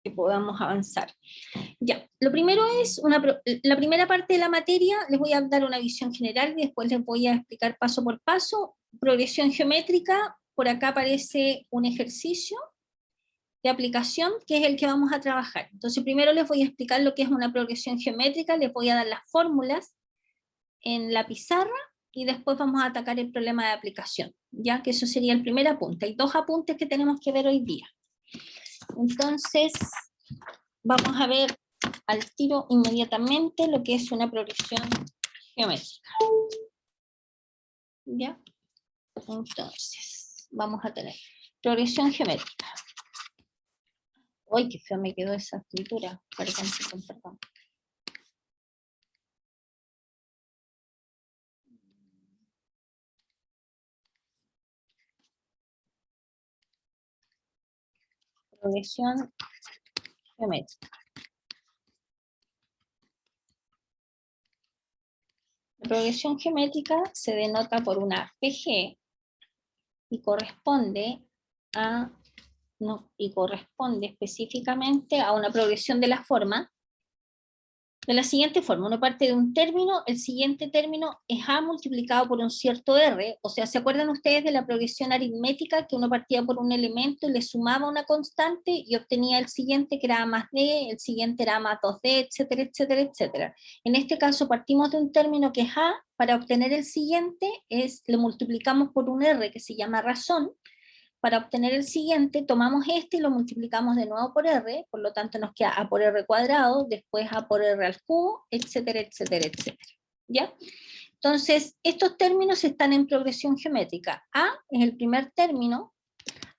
que podamos avanzar. Ya, lo primero es, la primera parte de la materia, les voy a dar una visión general y después les voy a explicar paso por paso. Progresión geométrica, por acá aparece un ejercicio de aplicación que es el que vamos a trabajar. Entonces primero les voy a explicar lo que es una progresión geométrica, les voy a dar las fórmulas en la pizarra y después vamos a atacar el problema de aplicación, ya que eso sería el primer apunte. Hay dos apuntes que tenemos que ver hoy día. Entonces, vamos a ver al tiro inmediatamente lo que es una progresión geométrica. ¿Ya? Entonces, vamos a tener progresión geométrica. ¡Ay, qué feo me quedó esa escritura! Perdón. Progresión geométrica. La progresión geométrica se denota por una PG y corresponde específicamente a una progresión de la forma, de la siguiente forma: uno parte de un término, el siguiente término es A multiplicado por un cierto R, o sea, ¿se acuerdan ustedes de la progresión aritmética que uno partía por un elemento y le sumaba una constante y obtenía el siguiente que era A más D, el siguiente era A más 2D, etcétera, etcétera, etcétera? En este caso partimos de un término que es A, para obtener el siguiente le multiplicamos por un R que se llama razón. Para obtener el siguiente, tomamos este y lo multiplicamos de nuevo por R, por lo tanto nos queda A por R cuadrado, después A por R al cubo, etcétera, etcétera, etcétera. ¿Ya? Entonces, estos términos están en progresión geométrica. A es el primer término,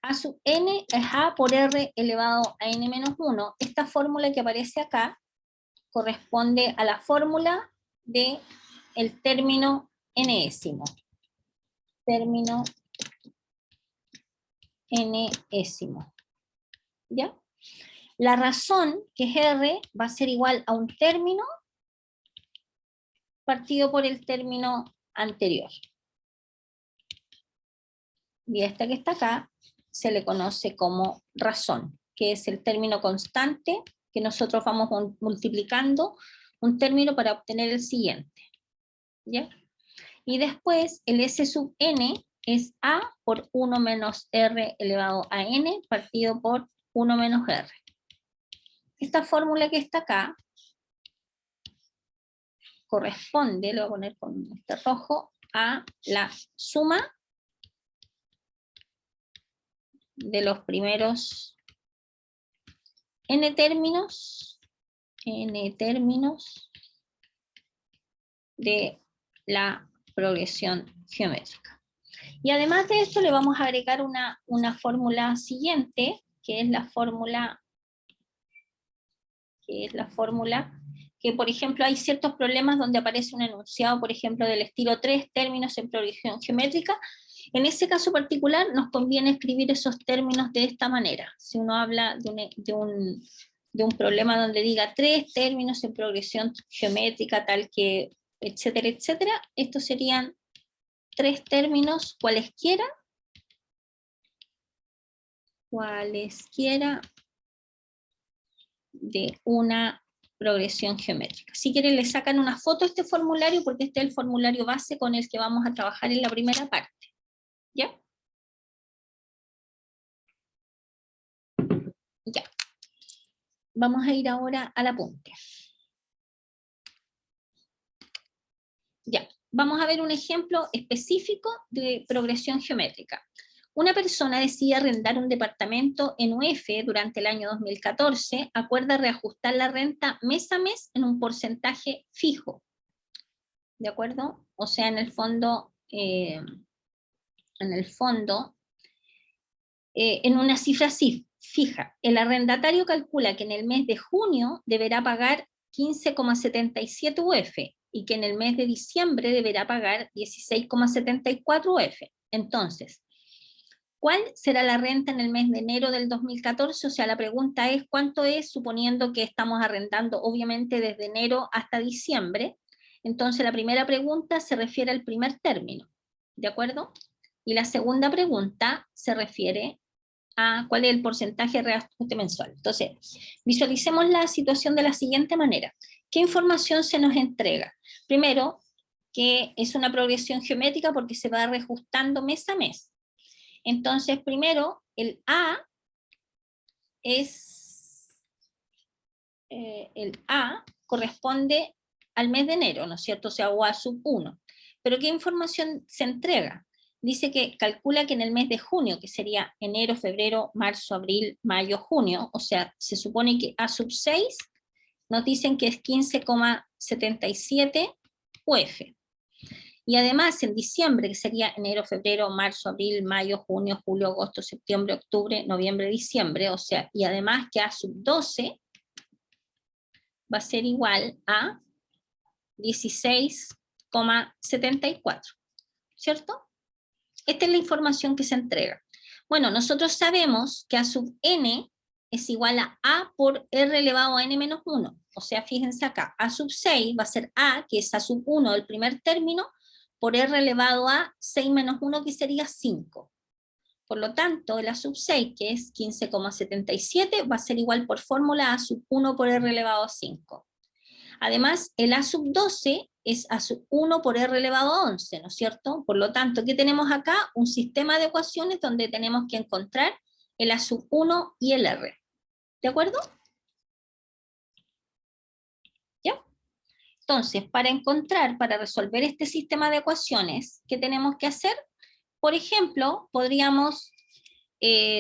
A sub n es A por R elevado a n menos 1. Esta fórmula que aparece acá corresponde a la fórmula del término enésimo. Término enésimo. ¿Ya? La razón, que es R, va a ser igual a un término partido por el término anterior. Y esta que está acá se le conoce como razón, que es el término constante que nosotros vamos multiplicando un término para obtener el siguiente. ¿Ya? Y después el S sub n es A por 1 menos R elevado a n partido por 1 menos R. Esta fórmula que está acá corresponde, lo voy a poner con este rojo, a la suma de los primeros n términos de la progresión geométrica. Y además de esto le vamos a agregar una fórmula siguiente, que es la fórmula que, por ejemplo, hay ciertos problemas donde aparece un enunciado, por ejemplo, del estilo 3 términos en progresión geométrica. En ese caso particular nos conviene escribir esos términos de esta manera. Si uno habla de un problema donde diga 3 términos en progresión geométrica, tal que, etcétera, etcétera, estos serían 3 términos cualesquiera de una progresión geométrica. Si quieren le sacan una foto a este formulario porque este es el formulario base con el que vamos a trabajar en la primera parte. ¿Ya? Ya. Vamos a ir ahora al apunte. Ya. Vamos a ver un ejemplo específico de progresión geométrica. Una persona decide arrendar un departamento en UF durante el año 2014, acuerda reajustar la renta mes a mes en un porcentaje fijo. ¿De acuerdo? O sea, en el fondo, en una cifra así, fija. El arrendatario calcula que en el mes de junio deberá pagar 15,77 UF y que en el mes de diciembre deberá pagar 16,74 UF. Entonces, ¿cuál será la renta en el mes de enero del 2014? O sea, la pregunta es ¿cuánto es, suponiendo que estamos arrendando obviamente desde enero hasta diciembre? Entonces la primera pregunta se refiere al primer término, ¿de acuerdo? Y la segunda pregunta se refiere cuál es el porcentaje de reajuste mensual. Entonces, visualicemos la situación de la siguiente manera. ¿Qué información se nos entrega? Primero, que es una progresión geométrica porque se va reajustando mes a mes. Entonces, primero, el A corresponde al mes de enero, ¿no es cierto? O sea, o A sub 1. Pero ¿qué información se entrega? Dice que calcula que en el mes de junio, que sería enero, febrero, marzo, abril, mayo, junio, o sea, se supone que A sub 6, nos dicen que es 15,77 UF. Y además en diciembre, que sería enero, febrero, marzo, abril, mayo, junio, julio, agosto, septiembre, octubre, noviembre, diciembre, o sea, y además que A sub 12 va a ser igual a 16,74, ¿cierto? Esta es la información que se entrega. Bueno, nosotros sabemos que A sub n es igual a por R elevado a n menos 1. O sea, fíjense acá, A sub 6 va a ser A, que es A sub 1 del primer término, por R elevado a 6 menos 1, que sería 5. Por lo tanto, el A sub 6, que es 15,77, va a ser igual por fórmula A sub 1 por R elevado a 5. Además, el A sub 12 es A sub 1 por R elevado a 11, ¿no es cierto? Por lo tanto, ¿qué tenemos acá? Un sistema de ecuaciones donde tenemos que encontrar el A sub 1 y el R. ¿De acuerdo? ¿Ya? Entonces, para resolver este sistema de ecuaciones, ¿qué tenemos que hacer? Por ejemplo, podríamos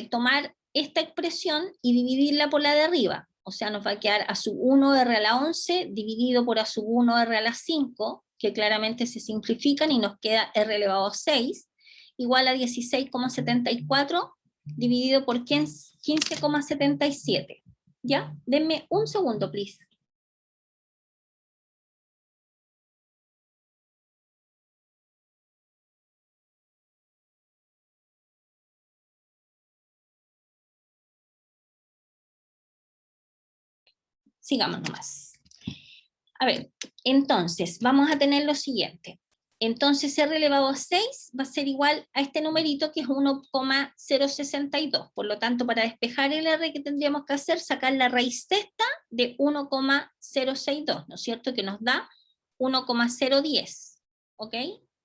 tomar esta expresión y dividirla por la de arriba. O sea, nos va a quedar A sub 1 R a la 11 dividido por A sub 1 R a la 5, que claramente se simplifican y nos queda R elevado a 6, igual a 16,74 dividido por 15,77. ¿Ya? Denme un segundo, please. Sigamos nomás. A ver, entonces, vamos a tener lo siguiente. Entonces, R elevado a 6 va a ser igual a este numerito que es 1,062. Por lo tanto, para despejar el R, que tendríamos que hacer? Sacar la raíz sexta de 1,062, ¿no es cierto? Que nos da 1,010, ¿ok?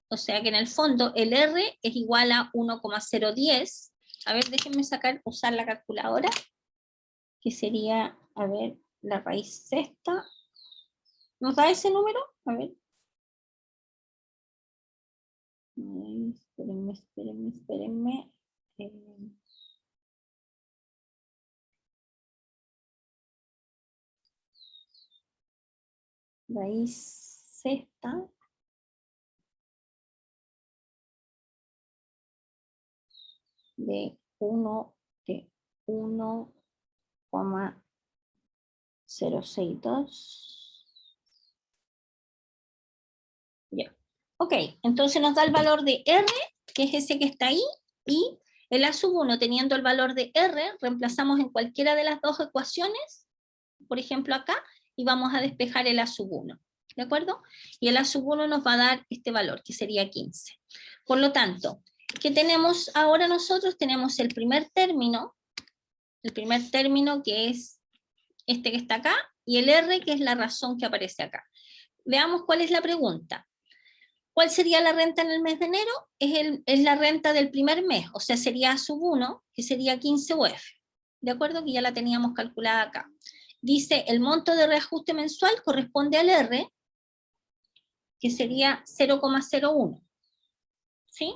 O sea que en el fondo el R es igual a 1,010. A ver, déjenme usar la calculadora, que sería, a ver, la raíz sexta. ¿Nos da ese número? A ver. Espérenme. Raíz sexta de 1,062. Ya. Ok, entonces nos da el valor de R, que es ese que está ahí, y el A sub 1, teniendo el valor de R, reemplazamos en cualquiera de las dos ecuaciones, por ejemplo acá, y vamos a despejar el A sub 1. ¿De acuerdo? Y el A sub 1 nos va a dar este valor, que sería 15. Por lo tanto, ¿qué tenemos ahora nosotros? Tenemos el primer término que es este que está acá, y el R, que es la razón que aparece acá. Veamos cuál es la pregunta. ¿Cuál sería la renta en el mes de enero? Es la renta del primer mes, o sea, sería A sub 1, que sería 15 UF. ¿De acuerdo? Que ya la teníamos calculada acá. Dice, el monto de reajuste mensual corresponde al R, que sería 0,01. ¿Sí?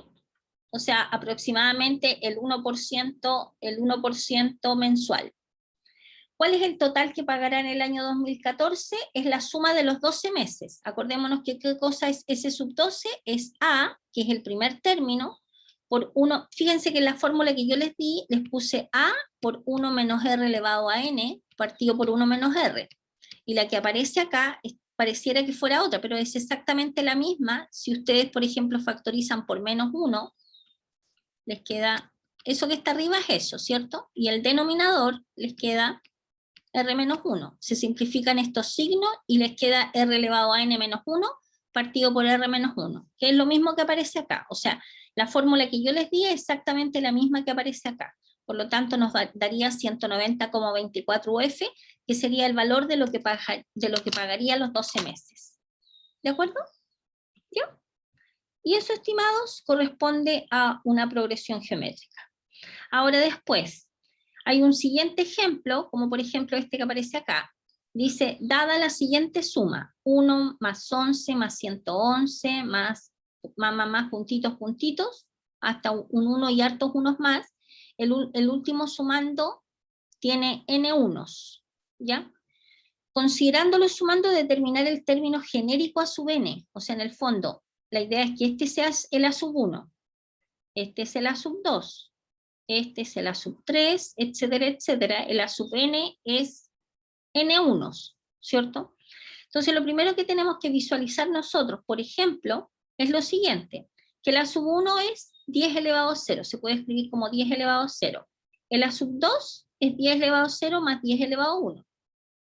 O sea, aproximadamente el 1% mensual. ¿Cuál es el total que pagará en el año 2014? Es la suma de los 12 meses. Acordémonos que qué cosa es S sub 12, es A, que es el primer término, por 1, fíjense que en la fórmula que yo les di, les puse A por 1 menos R elevado a N, partido por 1 menos R. Y la que aparece acá, pareciera que fuera otra, pero es exactamente la misma. Si ustedes, por ejemplo, factorizan por menos 1, les queda, eso que está arriba es eso, ¿cierto? Y el denominador les queda R menos 1. Se simplifican estos signos y les queda R elevado a N menos 1 partido por R menos 1, que es lo mismo que aparece acá. O sea, la fórmula que yo les di es exactamente la misma que aparece acá. Por lo tanto, nos daría 190,24 UF, que sería el valor de lo que pagaría los 12 meses. ¿De acuerdo? ¿Ya? Y eso, estimados, corresponde a una progresión geométrica. Ahora después, hay un siguiente ejemplo, como por ejemplo este que aparece acá. Dice, dada la siguiente suma, 1 más 11 más 111 más puntitos, puntitos, hasta un 1 y hartos unos más, el último sumando tiene n unos, ¿ya? Considerándolo sumando, determinar el término genérico a sub n, o sea, en el fondo, la idea es que este sea el a sub 1, este es el a sub 2, este es el a sub 3, etcétera, etcétera. El a sub n es n unos, ¿cierto? Entonces lo primero que tenemos que visualizar nosotros, por ejemplo, es lo siguiente, que el a sub 1 es 10 elevado a 0, se puede escribir como 10 elevado a 0. El a sub 2 es 10 elevado a 0 más 10 elevado a 1.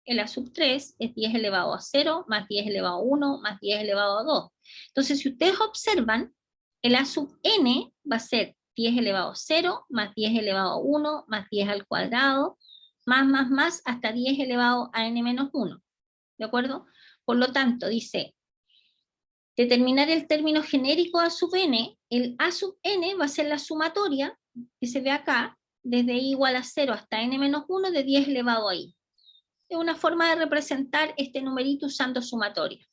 El a sub 3 es 10 elevado a 0 más 10 elevado a 1 más 10 elevado a 2. Entonces, si ustedes observan, el a sub n va a ser 10 elevado a 0 más 10 elevado a 1 más 10 al cuadrado, más, hasta 10 elevado a n menos 1. ¿De acuerdo? Por lo tanto, dice, determinar el término genérico a sub n, el a sub n va a ser la sumatoria, que se ve acá, desde i igual a 0 hasta n menos 1 de 10 elevado a i. Es una forma de representar este numerito usando sumatoria.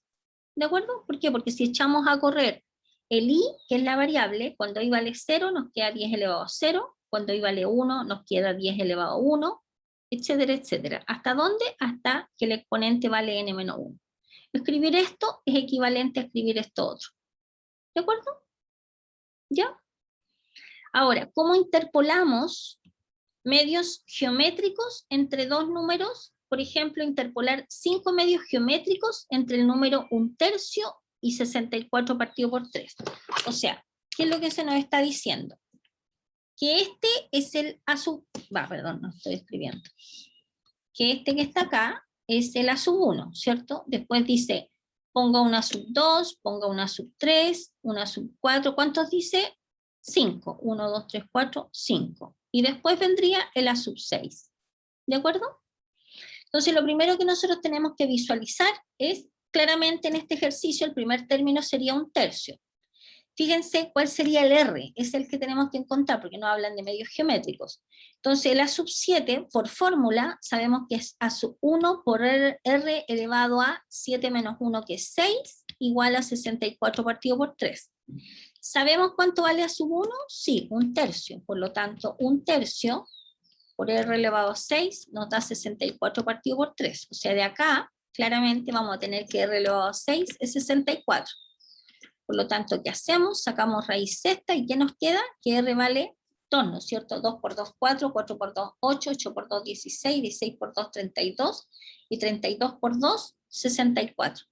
¿De acuerdo? ¿Por qué? Porque si echamos a correr el i, que es la variable, cuando i vale 0 nos queda 10 elevado a 0, cuando i vale 1 nos queda 10 elevado a 1, etcétera, etcétera. ¿Hasta dónde? Hasta que el exponente vale n menos 1. Escribir esto es equivalente a escribir esto otro. ¿De acuerdo? ¿Ya? Ahora, ¿cómo interpolamos medios geométricos entre dos números? Por ejemplo, interpolar 5 medios geométricos entre el número 1/3 y 64 partido por 3. O sea, ¿qué es lo que se nos está diciendo? Que este es el a sub... perdón, no estoy escribiendo. Que este que está acá es el a sub 1, ¿cierto? Después dice, ponga una sub 2, ponga una sub 3, una sub 4. ¿Cuántos dice? 5. 1, 2, 3, 4, 5. Y después vendría el a sub 6. ¿De acuerdo? Entonces lo primero que nosotros tenemos que visualizar es, claramente en este ejercicio el primer término sería 1/3. Fíjense cuál sería el R, es el que tenemos que encontrar, porque no hablan de medios geométricos. Entonces el a sub 7, por fórmula, sabemos que es a sub 1 por R elevado a 7 menos 1, que es 6, igual a 64 partido por 3. ¿Sabemos cuánto vale a sub 1? Sí, 1/3. Por lo tanto, 1/3 por R elevado a 6 nos da 64 partido por 3. O sea, de acá, claramente vamos a tener que R elevado a 6 es 64. Por lo tanto, ¿qué hacemos? Sacamos raíz sexta y ¿qué nos queda? Que R vale 2, ¿no es cierto? 2 por 2, 4, 4 por 2, 8, 8 por 2, 16, 16 por 2, 32, y 32 por 2, 64.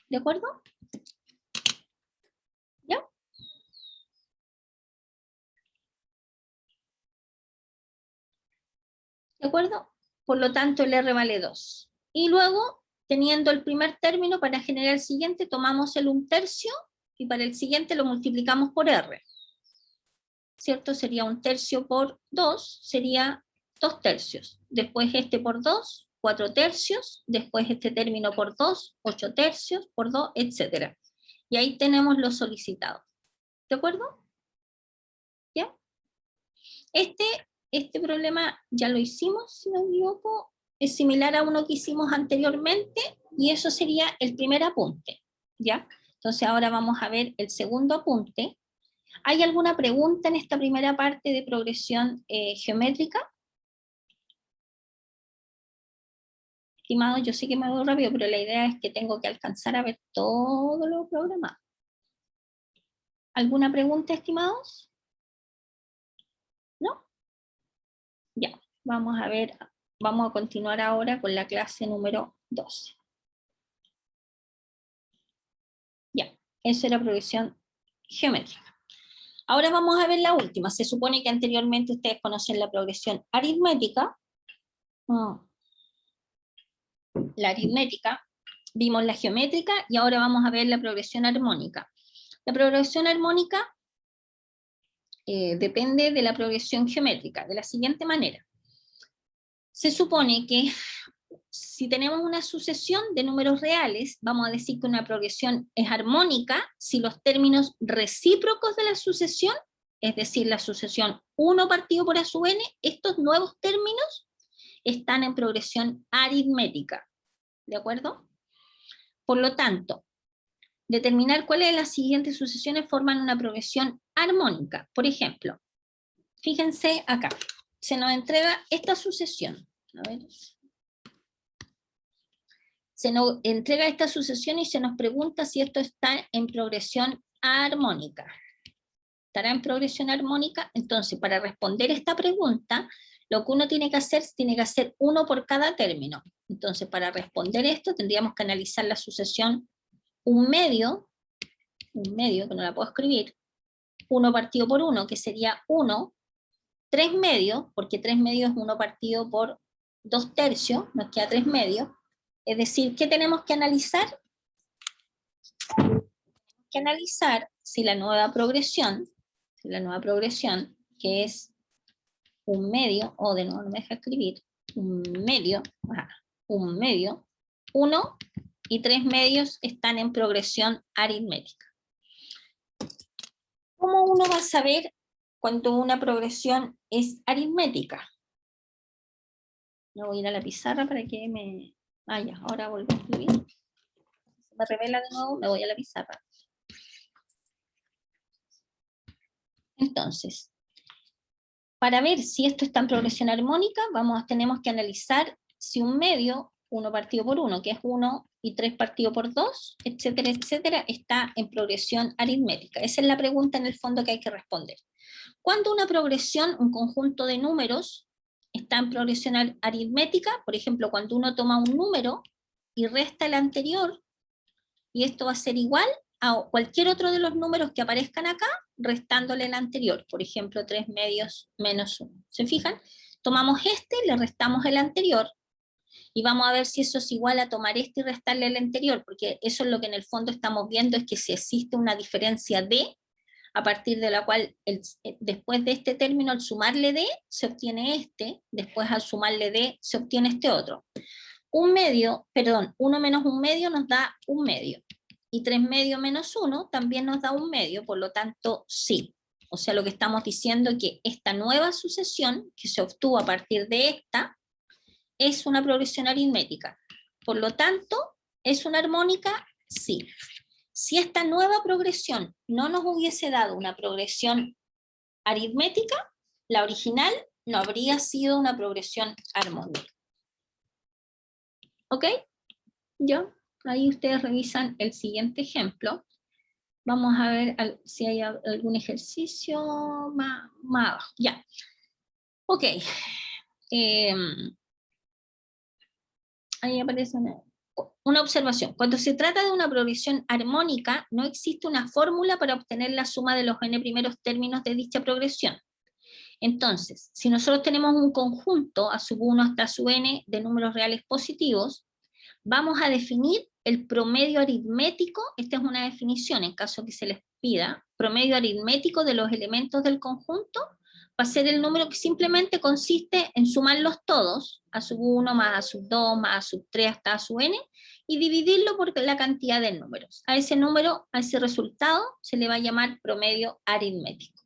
¿De acuerdo? ¿Ya? ¿De acuerdo? Por lo tanto, el R vale 2. Y luego, teniendo el primer término, para generar el siguiente, tomamos el 1/3 y para el siguiente lo multiplicamos por R. ¿Cierto? Sería 1/3 por 2, sería 2/3. Después este por 2, 4/3. Después este término por 2, 8/3, por 2, etc. Y ahí tenemos lo solicitado. ¿De acuerdo? ¿Ya? Este problema ya lo hicimos, si no me equivoco. Es similar a uno que hicimos anteriormente, y eso sería el primer apunte. ¿Ya? Entonces ahora vamos a ver el segundo apunte. ¿Hay alguna pregunta en esta primera parte de progresión geométrica? Estimados, yo sé que me voy rápido, pero la idea es que tengo que alcanzar a ver todo lo programado. ¿Alguna pregunta, estimados? ¿No? Ya, vamos a ver, vamos a continuar ahora con la clase número 12. Ya, eso era progresión geométrica. Ahora vamos a ver la última. Se supone que anteriormente ustedes conocen la progresión aritmética. La aritmética, vimos la geométrica y ahora vamos a ver la progresión armónica. La progresión armónica depende de la progresión geométrica, de la siguiente manera. Se supone que si tenemos una sucesión de números reales, vamos a decir que una progresión es armónica si los términos recíprocos de la sucesión, es decir, la sucesión 1 partido por a sub n, estos nuevos términos están en progresión aritmética. ¿De acuerdo? Por lo tanto, determinar cuáles de las siguientes sucesiones forman una progresión armónica. Por ejemplo, fíjense acá, se nos entrega esta sucesión. A ver. Se nos entrega esta sucesión y se nos pregunta si esto está en progresión armónica. ¿Estará en progresión armónica? Entonces, para responder esta pregunta, lo que uno tiene que hacer uno por cada término. Entonces, para responder esto, tendríamos que analizar la sucesión un medio, que no la puedo escribir, 1 partido por 1, que sería 1, 3 medios, porque 3 medios es 1 partido por 2 tercios, nos queda 3 medios. Es decir, ¿qué tenemos que analizar? Tenemos que analizar si la nueva progresión, que es un medio, o de nuevo no me deja escribir, un medio, 1 y 3 medios están en progresión aritmética. ¿Cómo uno va a saber cuando una progresión es aritmética? No voy a ir a la pizarra para que me... Ah, ya, ahora vuelvo a escribir. Se me revela de nuevo, me voy a la pizarra. Entonces, para ver si esto está en progresión armónica, tenemos que analizar si un medio, 1 partido por 1, que es 1 y 3 partido por 2, etcétera, etcétera, está en progresión aritmética. Esa es la pregunta en el fondo que hay que responder. Cuando una progresión, un conjunto de números, está en progresión aritmética, por ejemplo, cuando uno toma un número y resta el anterior, y esto va a ser igual a cualquier otro de los números que aparezcan acá, restándole el anterior, por ejemplo, 3 medios menos 1. ¿Se fijan? Tomamos este, le restamos el anterior, y vamos a ver si eso es igual a tomar este y restarle el anterior, porque eso es lo que en el fondo estamos viendo, es que si existe una diferencia d, a partir de la cual después de este término, al sumarle d, se obtiene este, después al sumarle d, se obtiene este otro. 1 menos 1 medio nos da 1 medio, y 3 medios menos 1 también nos da 1 medio, por lo tanto, sí. O sea, lo que estamos diciendo es que esta nueva sucesión, que se obtuvo a partir de esta, es una progresión aritmética. Por lo tanto, ¿es una armónica? Sí. Si esta nueva progresión no nos hubiese dado una progresión aritmética, la original no habría sido una progresión armónica. ¿Ok? ¿Ya? Ahí ustedes revisan el siguiente ejemplo. Vamos a ver si hay algún ejercicio más abajo. Ya. Ok. Ahí aparece una observación. Cuando se trata de una progresión armónica, no existe una fórmula para obtener la suma de los n primeros términos de dicha progresión. Entonces, si nosotros tenemos un conjunto a sub 1 hasta sub n de números reales positivos, vamos a definir el promedio aritmético, esta es una definición en caso que se les pida, promedio aritmético de los elementos del conjunto, va a ser el número que simplemente consiste en sumarlos todos, a sub 1 más a sub 2 más a sub 3 hasta a sub n, y dividirlo por la cantidad de números. A ese número, a ese resultado, se le va a llamar promedio aritmético.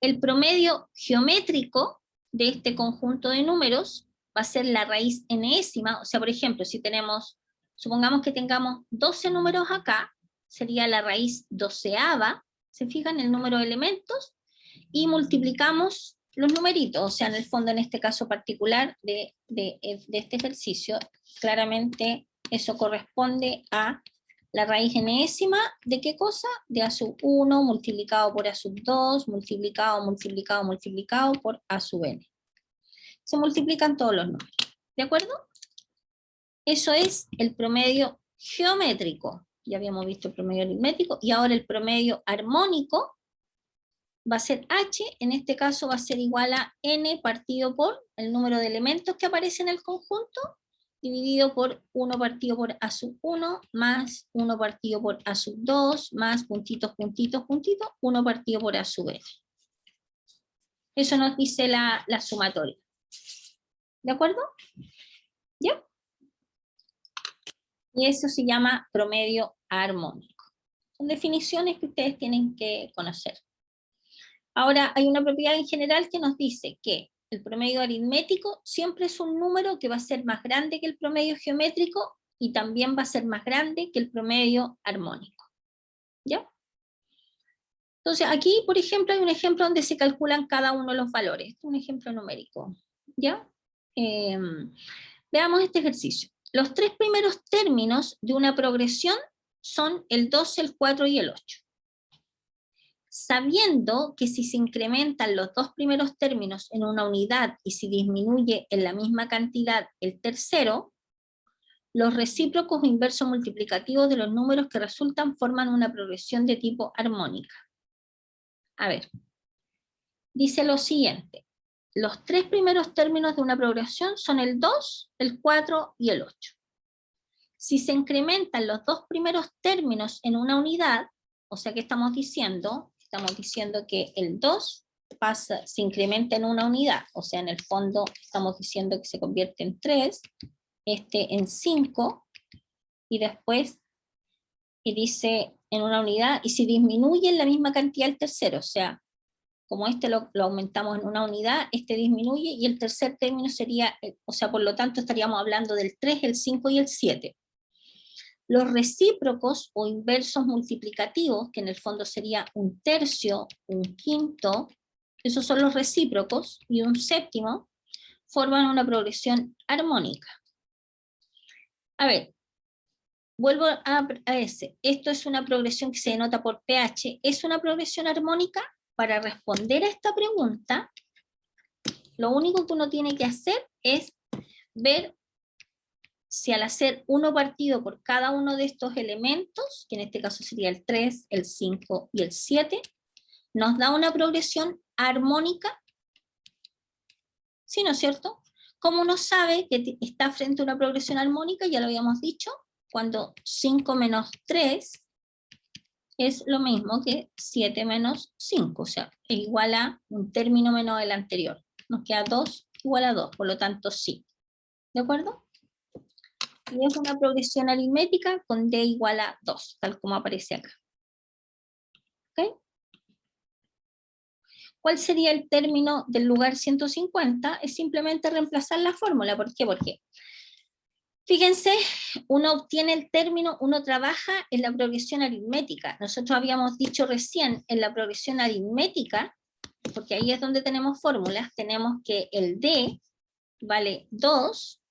El promedio geométrico de este conjunto de números va a ser la raíz enésima, o sea, por ejemplo, si tenemos, supongamos que tengamos 12 números acá, sería la raíz doceava, ¿se fijan? El número de elementos, y multiplicamos los numeritos, o sea, en el fondo, en este caso particular de este ejercicio, claramente eso corresponde a la raíz enésima, ¿de qué cosa? De a sub 1 multiplicado por a sub 2, multiplicado por a sub n. Se multiplican todos los números, ¿de acuerdo? Eso es el promedio geométrico. Ya habíamos visto el promedio aritmético, y ahora el promedio armónico va a ser h, en este caso va a ser igual a n partido por el número de elementos que aparecen en el conjunto, dividido por 1 partido por a sub 1, más 1 partido por a sub 2, más puntitos, puntitos, puntitos, 1 partido por a sub n. Eso nos dice la sumatoria. ¿De acuerdo? ¿Ya? Y eso se llama promedio armónico. Son definiciones que ustedes tienen que conocer. Ahora, hay una propiedad en general que nos dice que el promedio aritmético siempre es un número que va a ser más grande que el promedio geométrico y también va a ser más grande que el promedio armónico. ¿Ya? Entonces, aquí, por ejemplo, hay un ejemplo donde se calculan cada uno de los valores. Un ejemplo numérico. ¿Ya? Veamos este ejercicio. Los tres primeros términos de una progresión son el 2, el 4 y el 8. Sabiendo que si se incrementan los dos primeros términos en una unidad y si disminuye en la misma cantidad el tercero, los recíprocos o inversos multiplicativos de los números que resultan forman una progresión de tipo armónica. A ver, dice lo siguiente. Los tres primeros términos de una progresión son el 2, el 4 y el 8. Si se incrementan los dos primeros términos en una unidad, o sea que estamos diciendo que el 2 se incrementa en una unidad, o sea en el fondo estamos diciendo que se convierte en 3, este en 5, y después y dice en una unidad, y si disminuye en la misma cantidad el tercero, o sea, como este lo aumentamos en una unidad, este disminuye, y el tercer término sería, o sea, por lo tanto estaríamos hablando del 3, el 5 y el 7. Los recíprocos o inversos multiplicativos, que en el fondo sería un tercio, un quinto, esos son los recíprocos, y un séptimo, forman una progresión armónica. A ver, vuelvo a ese. Esto es una progresión que se denota por pH. ¿Es una progresión armónica? Para responder a esta pregunta, lo único que uno tiene que hacer es ver si al hacer 1 partido por cada uno de estos elementos, que en este caso sería el 3, el 5 y el 7, nos da una progresión armónica. ¿Sí, no es cierto? ¿Cómo uno sabe que está frente a una progresión armónica? Ya lo habíamos dicho, cuando 5 menos 3 es lo mismo que 7 menos 5, o sea, es igual a un término menos el anterior. Nos queda 2 igual a 2, por lo tanto sí. ¿De acuerdo? Y es una progresión aritmética con D igual a 2, tal como aparece acá. ¿Ok? ¿Cuál sería el término del lugar 150? Es simplemente reemplazar la fórmula. ¿Por qué? Porque, fíjense, uno obtiene el término, uno trabaja en la progresión aritmética. Nosotros habíamos dicho recién en la progresión aritmética, porque ahí es donde tenemos fórmulas, tenemos que el D vale 2,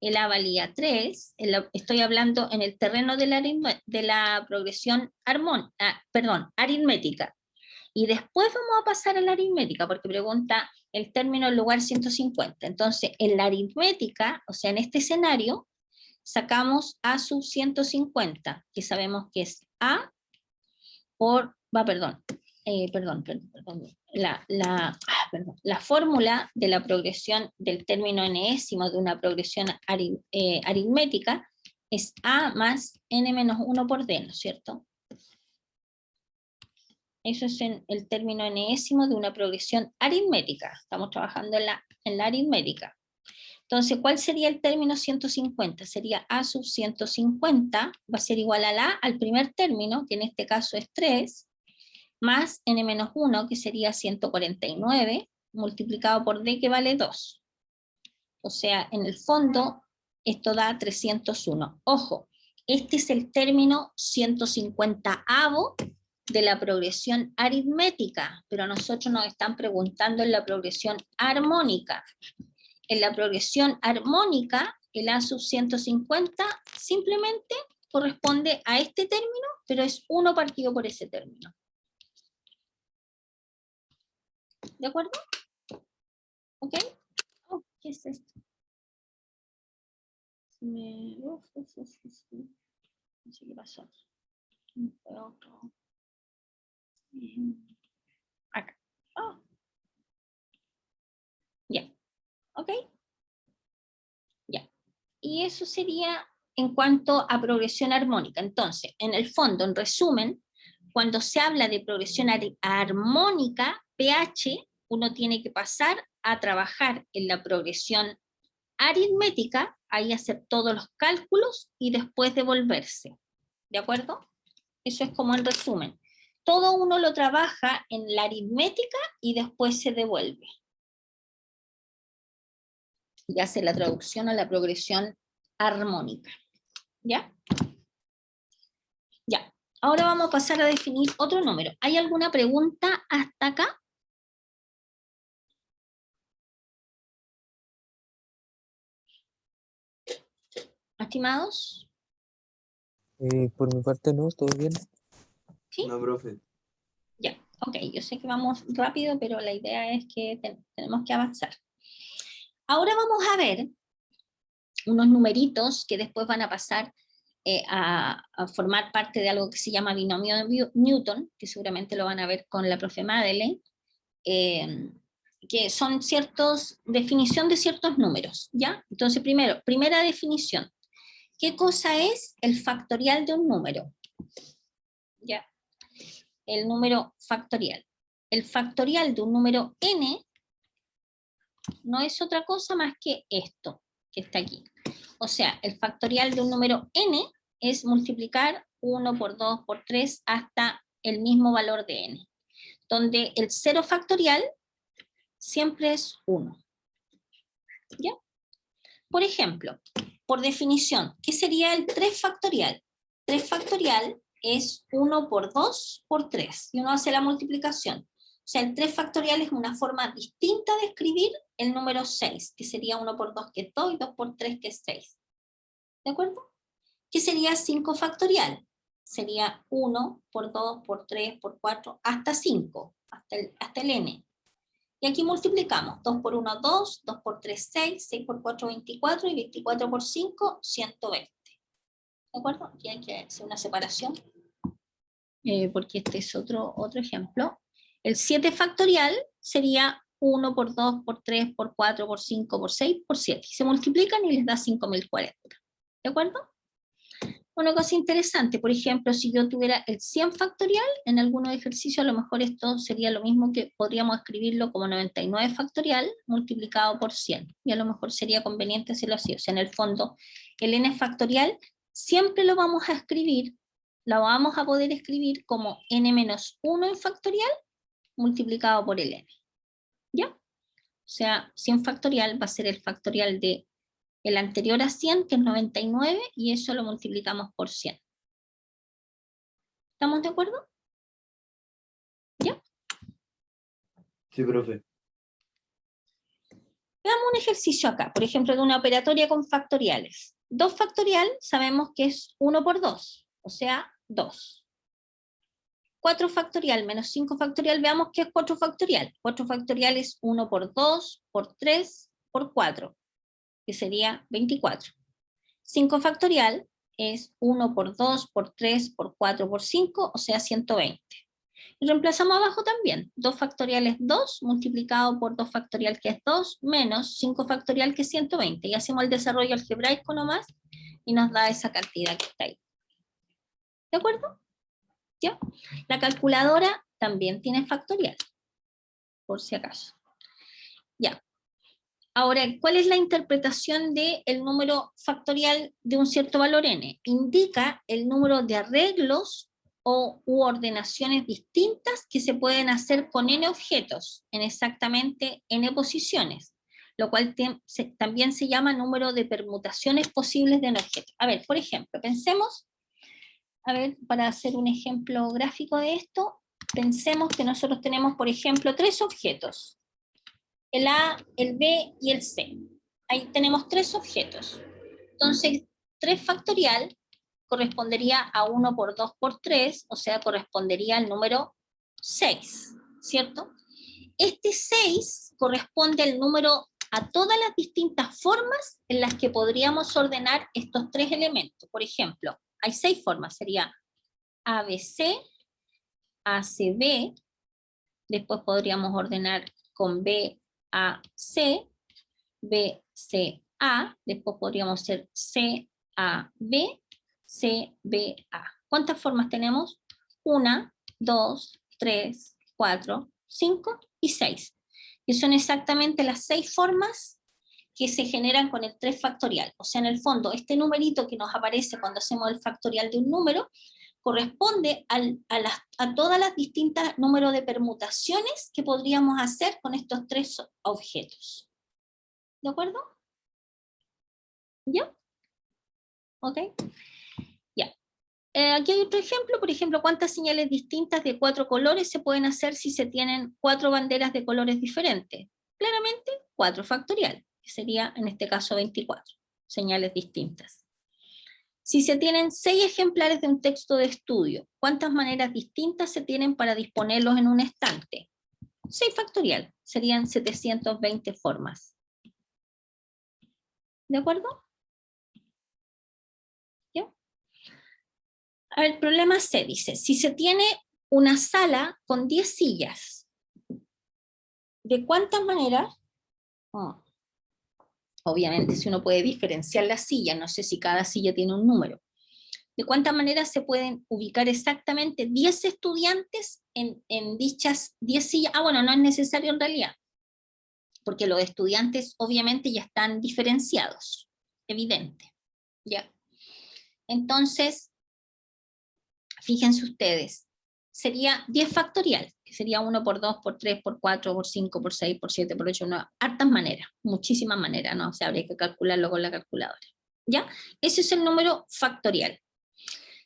el A valía 3, estoy hablando en el terreno de la progresión aritmética. Y después vamos a pasar a la aritmética, porque pregunta el término en lugar 150. Entonces, en la aritmética, o sea, en este escenario, sacamos A sub 150, que sabemos que es A por, la fórmula de la progresión del término enésimo de una progresión aritmética es A más n menos 1 por D, ¿no es cierto? Eso es el término enésimo de una progresión aritmética. Estamos trabajando en la aritmética. Entonces, ¿cuál sería el término 150? Sería A sub 150, va a ser igual a al primer término, que en este caso es 3, más n menos 1, que sería 149, multiplicado por D, que vale 2. O sea, en el fondo, esto da 301. Ojo, este es el término 150avo de la progresión aritmética, pero a nosotros nos están preguntando en la progresión armónica. En la progresión armónica, el A sub 150 simplemente corresponde a este término, pero es 1 partido por ese término. ¿De acuerdo? ¿Ok? Oh, ¿qué es esto? No sé qué pasó. Acá. Oh. Ya. ¿Ok? Ya. Y eso sería en cuanto a progresión armónica. Entonces, en el fondo, en resumen, cuando se habla de progresión armónica, pH uno tiene que pasar a trabajar en la progresión aritmética, ahí hacer todos los cálculos y después devolverse. ¿De acuerdo? Eso es como en resumen. Todo uno lo trabaja en la aritmética y después se devuelve. Y hace la traducción a la progresión armónica. ¿Ya? Ya. Ahora vamos a pasar a definir otro número. ¿Hay alguna pregunta hasta acá? ¿Estimados? Por mi parte no, todo bien. ¿Sí? No, profe. Ya, ok, yo sé que vamos rápido, pero la idea es que tenemos que avanzar. Ahora vamos a ver unos numeritos que después van a pasar a formar parte de algo que se llama binomio de Newton, que seguramente lo van a ver con la profe Madeleine, que son definición de ciertos números, ¿ya? Entonces, primera definición. ¿Qué cosa es el factorial de un número? ¿Ya? El número factorial. El factorial de un número n no es otra cosa más que esto, que está aquí. O sea, el factorial de un número n es multiplicar 1 por 2 por 3 hasta el mismo valor de n, donde el 0 factorial siempre es 1. ¿Ya? Por ejemplo, por definición, ¿qué sería el 3 factorial? 3 factorial es 1 por 2 por 3, y uno hace la multiplicación. O sea, el 3 factorial es una forma distinta de escribir el número 6, que sería 1 por 2 que es 2 y 2 por 3 que es 6. ¿De acuerdo? ¿Qué sería 5 factorial? Sería 1 por 2 por 3 por 4 hasta 5, hasta el n. Y aquí multiplicamos, 2 por 1, 2, 2 por 3, 6, 6 por 4, 24, y 24 por 5, 120. ¿De acuerdo? Aquí hay que hacer una separación, porque este es otro ejemplo. El 7 factorial sería 1 por 2, por 3, por 4, por 5, por 6, por 7. Y se multiplican y les da 5040. ¿De acuerdo? Una cosa interesante, por ejemplo, si yo tuviera el 100 factorial, en algunos ejercicios a lo mejor esto sería lo mismo, que podríamos escribirlo como 99 factorial multiplicado por 100, y a lo mejor sería conveniente hacerlo así. O sea, en el fondo, el n factorial siempre lo vamos a escribir, lo vamos a poder escribir como n menos 1 en factorial multiplicado por el n. ¿Ya? O sea, 100 factorial va a ser el factorial de el anterior a 100, que es 99, y eso lo multiplicamos por 100. ¿Estamos de acuerdo? ¿Ya? Sí, profe. Veamos un ejercicio acá, por ejemplo, de una operatoria con factoriales. 2 factorial sabemos que es 1 por 2, o sea, 2. 4 factorial menos 5 factorial, veamos qué es 4 factorial. 4 factorial es 1 por 2, por 3, por 4, que sería 24. 5 factorial es 1 por 2, por 3, por 4, por 5, o sea 120. Y reemplazamos abajo también. 2 factorial es 2, multiplicado por 2 factorial que es 2, menos 5 factorial que es 120. Y hacemos el desarrollo algebraico nomás, y nos da esa cantidad que está ahí. ¿De acuerdo? ¿Ya? La calculadora también tiene factorial, por si acaso. Ya. Ahora, ¿cuál es la interpretación del número factorial de un cierto valor n? Indica el número de arreglos u ordenaciones distintas que se pueden hacer con n objetos en exactamente n posiciones, lo cual también se llama número de permutaciones posibles de un objeto. A ver, por ejemplo, pensemos, a ver, para hacer un ejemplo gráfico de esto, pensemos que nosotros tenemos, por ejemplo, 3 objetos. El A, el B y el C. Ahí tenemos 3 objetos. Entonces, 3 factorial correspondería a 1 por 2 por 3, o sea, correspondería al número 6, ¿cierto? Este 6 corresponde al número, a todas las distintas formas en las que podríamos ordenar estos 3 elementos. Por ejemplo, hay 6 formas, sería ABC, ACB, después podríamos ordenar con B, A, C, B, C, A, después podríamos ser C, A, B, C, B, A. ¿Cuántas formas tenemos? 1, 2, 3, 4, 5 y 6. que son exactamente las 6 formas que se generan con el 3 factorial. O sea, en el fondo, este numerito que nos aparece cuando hacemos el factorial de un número, corresponde a todas las distintas números de permutaciones que podríamos hacer con estos 3 objetos. ¿De acuerdo? ¿Ya? ¿Ok? Ya. Aquí hay otro ejemplo, por ejemplo, ¿cuántas señales distintas de 4 colores se pueden hacer si se tienen 4 banderas de colores diferentes? Claramente, 4 factorial, que sería en este caso 24 señales distintas. Si se tienen 6 ejemplares de un texto de estudio, ¿cuántas maneras distintas se tienen para disponerlos en un estante? 6 factorial, serían 720 formas. ¿De acuerdo? ¿Ya? A ver, problema C dice, si se tiene una sala con 10 sillas, ¿de cuántas maneras? Obviamente, si uno puede diferenciar las sillas, no sé si cada silla tiene un número. ¿De cuántas maneras se pueden ubicar exactamente 10 estudiantes en dichas 10 sillas? Bueno, no es necesario en realidad, porque los estudiantes obviamente ya están diferenciados, evidente. ¿Ya? Entonces, fíjense ustedes, sería 10 factorial, que sería 1 por 2, por 3, por 4, por 5, por 6, por 7, por 8, no, hartas maneras, muchísimas maneras, ¿no? O sea, habría que calcularlo con la calculadora. ¿Ya? Ese es el número factorial.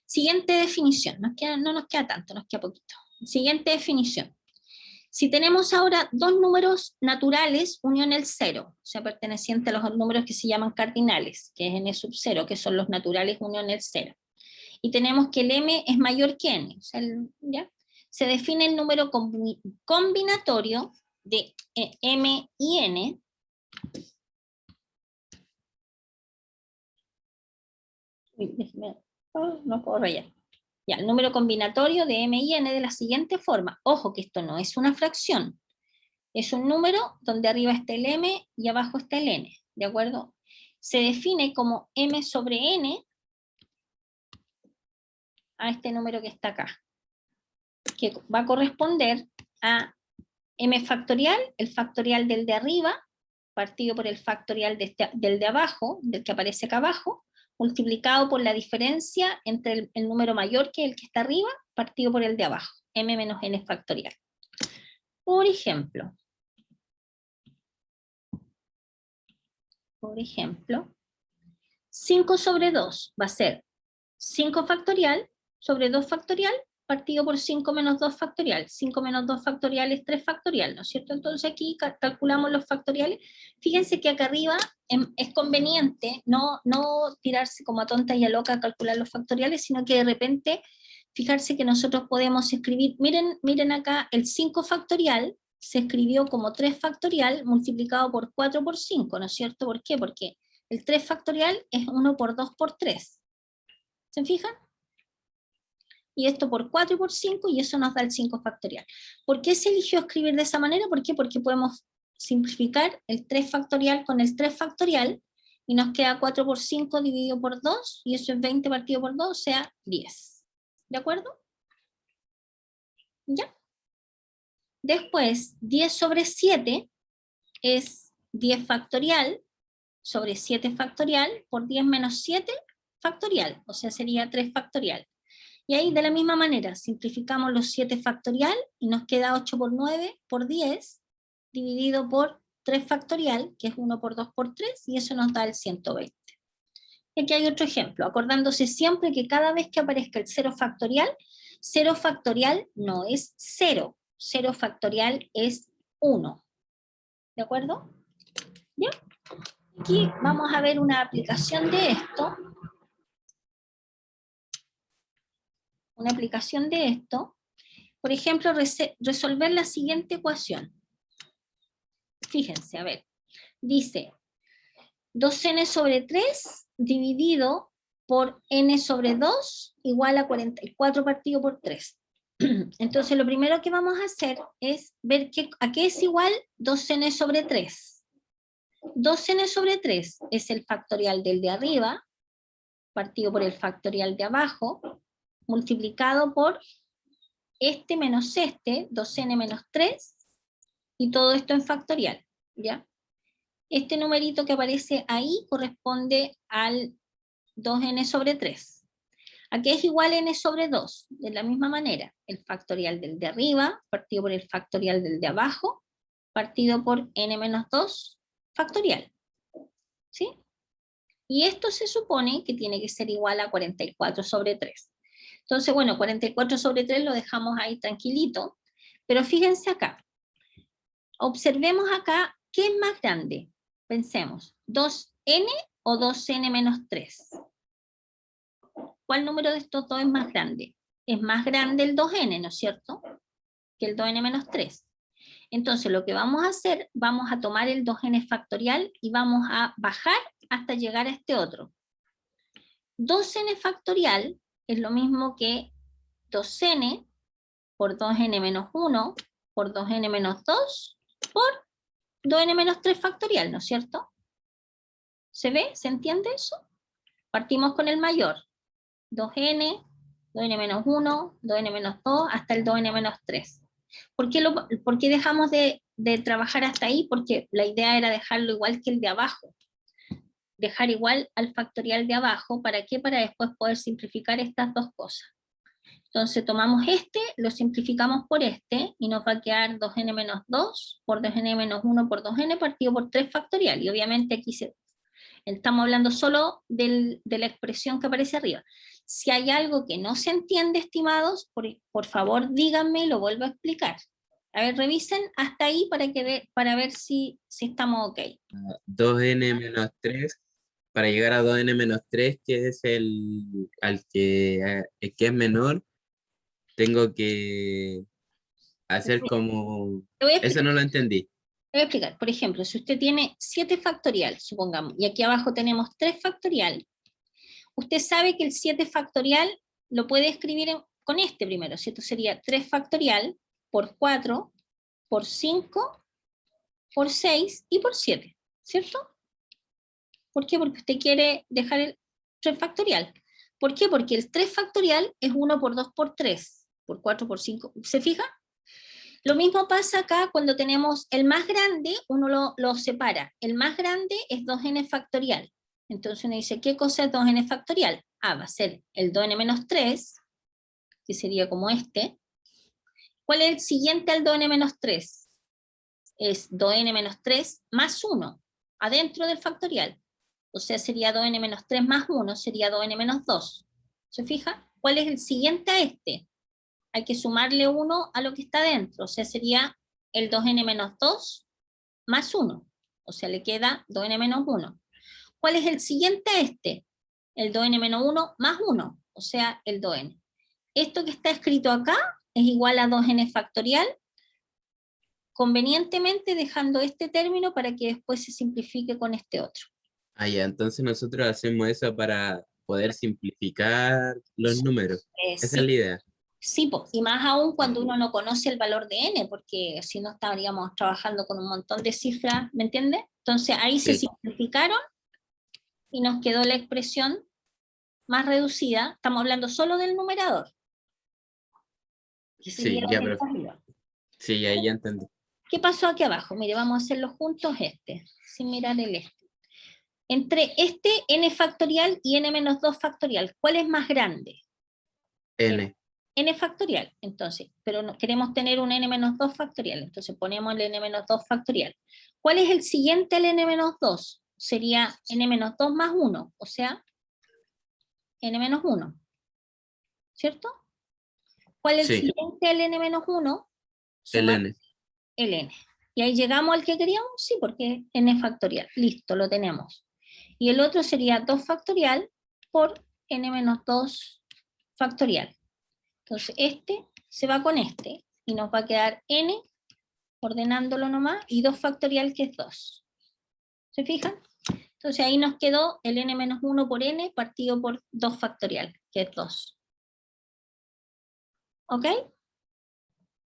Siguiente definición, no nos queda tanto, nos queda poquito. Siguiente definición. Si tenemos ahora 2 números naturales, unión el 0, o sea, perteneciente a los números que se llaman cardinales, que es n sub 0, que son los naturales unión el 0. Y tenemos que el m es mayor que n, o sea, ¿ya? Se define el número combinatorio de m y n. No puedo rayar. Ya, el número combinatorio de m y n de la siguiente forma. Ojo que esto no es una fracción. Es un número donde arriba está el m y abajo está el n. ¿De acuerdo? Se define como m sobre n a este número que está acá, que va a corresponder a m factorial, el factorial del de arriba, partido por el factorial del de abajo, del que aparece acá abajo, multiplicado por la diferencia entre el número mayor que el que está arriba, partido por el de abajo, m menos n factorial. Por ejemplo, 5 sobre 2 va a ser 5 factorial sobre 2 factorial partido por 5 menos 2 factorial. 5 menos 2 factorial es 3 factorial, ¿no es cierto? Entonces aquí calculamos los factoriales. Fíjense que acá arriba es conveniente no tirarse como a tonta y a loca a calcular los factoriales, sino que de repente fijarse que nosotros podemos escribir, miren acá, el 5 factorial se escribió como 3 factorial multiplicado por 4 por 5, ¿no es cierto? ¿Por qué? Porque el 3 factorial es 1 por 2 por 3. ¿Se fijan? Y esto por 4 y por 5, y eso nos da el 5 factorial. ¿Por qué se eligió escribir de esa manera? ¿Por qué? Porque podemos simplificar el 3 factorial con el 3 factorial, y nos queda 4 por 5 dividido por 2, y eso es 20 partido por 2, o sea, 10. ¿De acuerdo? ¿Ya? Después, 10 sobre 7 es 10 factorial sobre 7 factorial por 10 menos 7 factorial, o sea, sería 3 factorial. Y ahí de la misma manera simplificamos los 7 factorial y nos queda 8 por 9 por 10 dividido por 3 factorial, que es 1 por 2 por 3, y eso nos da el 120. Y aquí hay otro ejemplo, acordándose siempre que cada vez que aparezca el 0 factorial no es 0, 0 factorial es 1. ¿De acuerdo? ¿Ya? Aquí vamos a ver una aplicación de esto. Una aplicación de esto. Por ejemplo, resolver la siguiente ecuación. Fíjense, a ver. Dice 2n sobre 3 dividido por n sobre 2 igual a 44 partido por 3. Entonces lo primero que vamos a hacer es ver a qué es igual 2n sobre 3. 2n sobre 3 es el factorial del de arriba, partido por el factorial de abajo, multiplicado por este menos este, 2n menos 3, Y todo esto en factorial, ¿ya? Este numerito que aparece ahí corresponde al 2n sobre 3. Aquí es igual a n sobre 2, de la misma manera. El factorial del de arriba, partido por el factorial del de abajo, partido por n menos 2, factorial. ¿Sí? Y esto se supone que tiene que ser igual a 44 sobre 3. Entonces, bueno, 44 sobre 3 lo dejamos ahí tranquilito, pero fíjense acá. Observemos acá, ¿qué es más grande? Pensemos, ¿2n o 2n menos 3? ¿Cuál número de estos dos es más grande? Es más grande el 2n, ¿no es cierto? Que el 2n menos 3. Entonces, lo que vamos a hacer, vamos a tomar el 2n factorial y vamos a bajar hasta llegar a este otro. 2n factorial es lo mismo que 2n por 2n menos 1 por 2n menos 2 por 2n menos 3 factorial, ¿no es cierto? ¿Se ve? ¿Se entiende eso? Partimos con el mayor. 2n, 2n menos 1, 2n menos 2, hasta el 2n menos 3. ¿Por qué dejamos de trabajar hasta ahí? Porque la idea era dejarlo igual que el de abajo. Dejar igual al factorial de abajo. ¿Para qué? Para después poder simplificar estas dos cosas. Entonces tomamos este, lo simplificamos por este, y nos va a quedar 2n menos 2 por 2n menos 1 por 2n partido por 3 factorial. Y obviamente aquí estamos hablando solo de la expresión que aparece arriba. Si hay algo que no se entiende, estimados, por favor díganme, lo vuelvo a explicar. A ver, revisen hasta ahí para ver si estamos ok. 2n menos 3, para llegar a 2n menos 3, que es el que es menor, tengo que hacer como... Eso no lo entendí. Voy a explicar. Por ejemplo, si usted tiene 7 factorial, supongamos, y aquí abajo tenemos 3 factorial, usted sabe que el 7 factorial lo puede escribir con este primero, ¿cierto? Sería 3 factorial por 4, por 5, por 6 y por 7, ¿cierto? ¿Por qué? Porque usted quiere dejar el 3 factorial. ¿Por qué? Porque el 3 factorial es 1 por 2 por 3, por 4 por 5. ¿Se fija? Lo mismo pasa acá cuando tenemos el más grande, uno lo separa. El más grande es 2n factorial. Entonces uno dice, ¿qué cosa es 2n factorial? Ah, va a ser el 2n menos 3, que sería como este. ¿Cuál es el siguiente al 2n menos 3? Es 2n menos 3 más 1, adentro del factorial. O sea, sería 2n menos 3 más 1, sería 2n menos 2. ¿Se fija? ¿Cuál es el siguiente a este? Hay que sumarle 1 a lo que está dentro, o sea, sería el 2n menos 2 más 1, o sea, le queda 2n menos 1. ¿Cuál es el siguiente a este? El 2n menos 1 más 1, o sea, el 2n. Esto que está escrito acá es igual a 2n factorial, convenientemente dejando este término para que después se simplifique con este otro. Ah, ya, entonces nosotros hacemos eso para poder simplificar los números. Esa Sí. es la idea. Sí, y más aún cuando uno no conoce el valor de n, porque si no estaríamos trabajando con un montón de cifras, ¿me entiende? Entonces ahí se Sí. simplificaron y nos quedó la expresión más reducida. Estamos hablando solo del numerador. Que sería Sí, ya, lo que pero está arriba. sí, ahí ya entendí. ¿Qué pasó aquí abajo? Mire, vamos a hacerlo juntos sin mirar el este. Entre este n factorial y n menos 2 factorial, ¿cuál es más grande? N. N factorial, entonces, pero no, queremos tener un n menos 2 factorial, entonces ponemos el n menos 2 factorial. ¿Cuál es el siguiente al n menos 2? Sería n menos 2 más 1, o sea, n menos 1, ¿cierto? ¿Cuál es el Sí, siguiente al n menos 1? el Sumar N. el n. ¿Y ahí llegamos al que queríamos? Sí, porque n factorial, listo, lo tenemos. Y el otro sería 2 factorial por n menos 2 factorial. Entonces este se va con este y nos va a quedar n, ordenándolo nomás, y 2 factorial que es 2. ¿Se fijan? Entonces ahí nos quedó el n menos 1 por n partido por 2 factorial, que es 2. ¿Ok?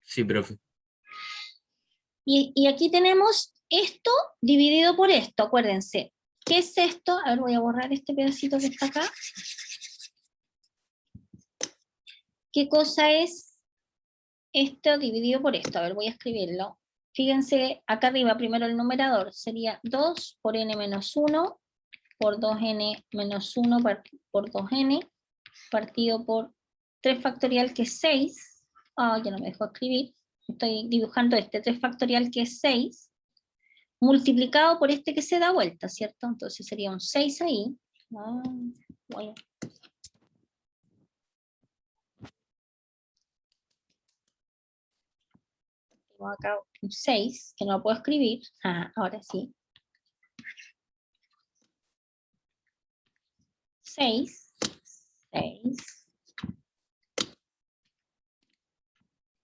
Sí, profe. Y aquí tenemos esto dividido por esto, acuérdense. ¿Qué es esto? A ver, voy a borrar este pedacito que está acá. ¿Qué cosa es esto dividido por esto? A ver, voy a escribirlo. Fíjense, acá arriba, primero el numerador, sería 2 por n menos 1, por 2n menos 1 por 2n, partido por 3 factorial que es 6. Ya no me dejó escribir. Estoy dibujando 3 factorial que es 6, multiplicado por que se da vuelta, ¿cierto? Entonces sería un 6 ahí. Bueno. Tengo acá un 6, que no lo puedo escribir. Ahora sí. 6,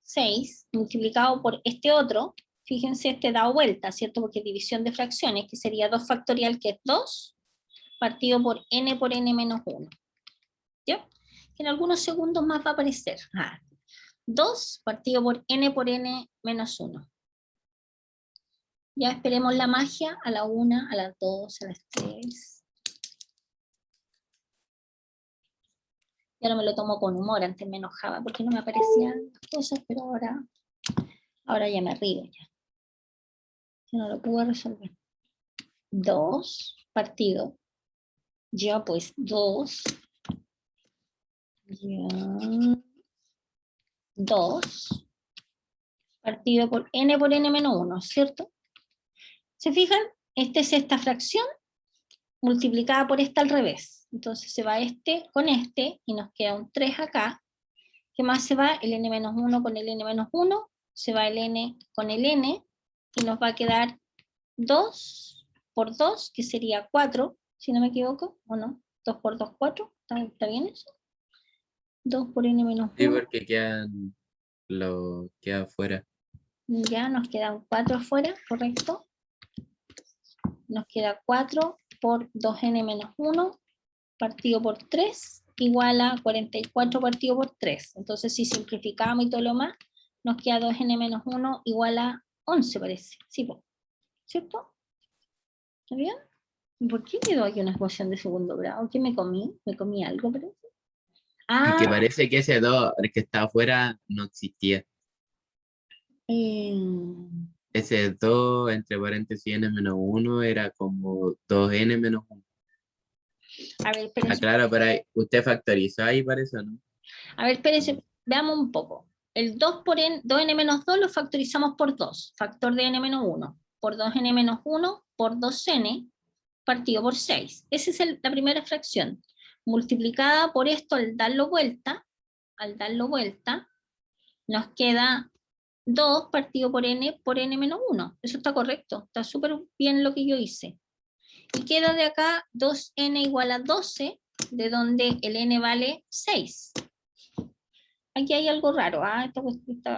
6, multiplicado por otro, fíjense, dado vuelta, ¿cierto? Porque es división de fracciones, que sería 2 factorial, que es 2, partido por n menos 1. ¿Ya? Que en algunos segundos más va a aparecer. 2 partido por n menos 1. Ya esperemos la magia a la 1, a las 2, a las 3. Y ahora me lo tomo con humor, antes me enojaba porque no me aparecían las cosas, pero ahora ya me río ya. Yo no lo pude resolver. 2 partido. Ya pues 2. Ya. 2 partido por n menos 1, ¿cierto? ¿Se fijan? Es esta fracción multiplicada por esta al revés. Entonces se va con y nos queda un 3 acá. ¿Qué más se va? El n menos 1 con el n menos 1. Se va el n con el n. Y nos va a quedar 2 por 2, que sería 4, si no me equivoco, ¿o no? 2 por 2, 4. ¿Está bien eso? 2 por n menos 1. Sí, porque queda afuera. Ya nos quedan 4 afuera, correcto. Nos queda 4 por 2n menos 1 partido por 3 igual a 44 partido por 3. Entonces si simplificamos y todo lo más, nos queda 2n menos 1 igual a 11, parece. Sí, ¿cierto? ¿Está bien? ¿Por qué quedó aquí una ecuación de segundo grado? ¿Qué me comí? ¿Me comí algo, parece? Y que parece que ese 2, el que está afuera, no existía. Ese 2, entre paréntesis, n menos 1, era como 2n menos 1. A ver, espérense. Claro, pero usted factorizó ahí para eso, ¿no? A ver, espérense, veamos un poco. El 2 por 2n menos 2 lo factorizamos por 2, factor de n menos 1, por 2n menos 1, por 2n, partido por 6. Esa es la primera fracción. Multiplicada por esto al darlo vuelta, nos queda 2 partido por n menos 1. Eso está correcto, está súper bien lo que yo hice. Y queda de acá 2n igual a 12, de donde el n vale 6. Aquí hay algo raro,